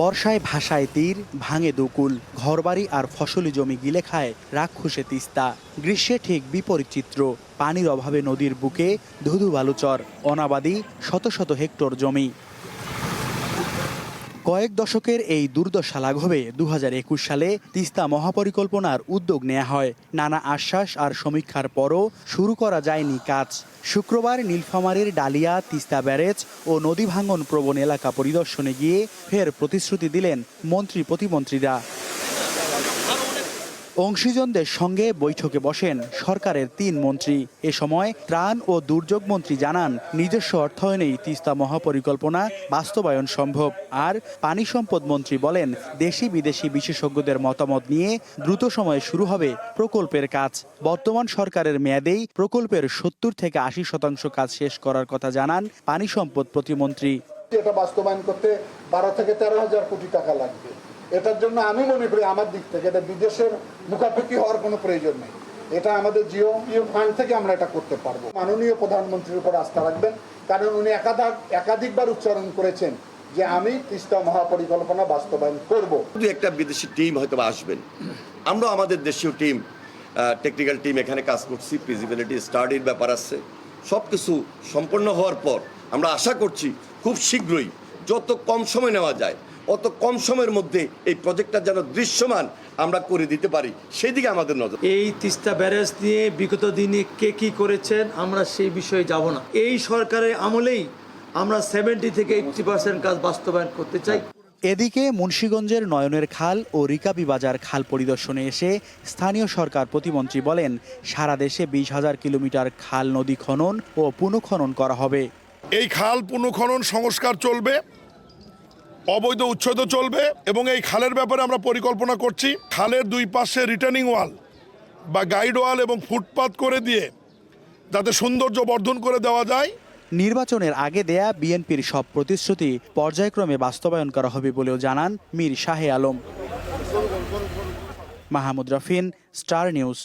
বর্ষায় ভাসায় তীর, ভাঙে দুকুল, ঘরবাড়ি আর ফসলি জমি গিলে খায় রাক্ষসে তিস্তা। গ্রীষ্মে ঠিক বিপরীত চিত্র, পানির অভাবে নদীর বুকে ধুধু বালুচর, অনাবাদি শত শত হেক্টর জমি। কয়েক দশকের এই দুর্দশা লাঘবে 2021 সালে তিস্তা মহাপরিকল্পনার উদ্যোগ নেওয়া হয়। নানা আশ্বাস আর সমীক্ষার পরও শুরু করা যায়নি কাজ। শুক্রবার নীলফামারীর ডালিয়া, তিস্তা ব্যারেজ ও নদী ভাঙন প্রবণ এলাকা পরিদর্শনে গিয়ে ফের প্রতিশ্রুতি দিলেন মন্ত্রী প্রতিমন্ত্রীরা। অংশীজনদের সঙ্গে বৈঠকে বসেন সরকারের 3 মন্ত্রী। এ সময় ত্রাণ ও দুর্যোগ মন্ত্রী জানান, নিজস্ব অর্থায়নেই তিস্তা মহাপরিকল্পনা বাস্তবায়ন সম্ভব। আর পানি সম্পদ মন্ত্রী বলেন, দেশি বিদেশি বিশেষজ্ঞদের মতামত নিয়ে দ্রুত সময়ে শুরু হবে প্রকল্পের কাজ। বর্তমান সরকারের মেয়াদেই প্রকল্পের 70 থেকে 80% কাজ শেষ করার কথা জানান পানি সম্পদ প্রতিমন্ত্রী। এটা বাস্তবায়ন করতে 12 থেকে 13 হাজার কোটি টাকা লাগবে। এটার জন্য আমি মনে করি আমার দিক থেকে এটা বিদেশের মুখাপেক্ষি হওয়ার কোনো প্রয়োজন নেই। এটা আমাদের জিও ফান্ড থেকে আমরা এটা করতে পারবো। মাননীয় প্রধানমন্ত্রীর উপর আস্থা রাখবেন, কারণ উনি একাধিকবার উচ্চারণ করেছেন যে আমি তিস্তা মহাপরিকল্পনা বাস্তবায়ন করব। শুধু একটা বিদেশি টিম হয়তো আসবেন, আমরা আমাদের দেশীয় টিম, টেকনিক্যাল টিম এখানে কাজ করছি, ফিজিবিলিটি স্টাডির ব্যাপার আছে। সব কিছু সম্পন্ন হওয়ার পর আমরা আশা করছি খুব শীঘ্রই, যত কম সময় নেওয়া যায় অত কম সময়ের মধ্যে এই প্রজেক্টটা যেন দৃশ্যমান আমরা করে দিতে পারি, সেই দিকে আমাদের নজর। এই তিস্তা ব্যারেজ নিয়ে বিগত দিনে কে কি করেছেন আমরা সেই বিষয়ে যাব না। এই সরকারের আমলেই আমরা 70 থেকে 80% কাজ বাস্তবায়ন করতে চাই। এদিকে মুন্সিগঞ্জের নয়নের খাল ও রিকাবি বাজার খাল পরিদর্শনে এসে স্থানীয় সরকার প্রতিমন্ত্রী বলেন, সারা দেশে 20,000 কিলোমিটার খাল নদী খনন ও পুনঃখনন করা হবে। এই খাল পুনঃখনন সংস্কার চলবে, অবৈধ উচ্ছেদ চলবে এবং এই খালের ব্যাপারে আমরা পরিকল্পনা করছি খালের 2 পাশে রিটার্নিং ওয়াল বা গাইড ওয়াল এবং ফুটপাত করে দিয়ে যাতে সৌন্দর্য বর্ধন করে দেওয়া যায়। নির্বাচনের আগে দেয়া বিএনপির সব প্রতিশ্রুতি পর্যায়ক্রমে বাস্তবায়ন করা হবে বলেও জানান মীর শাহে আলম। Mahmud Rafin, star news.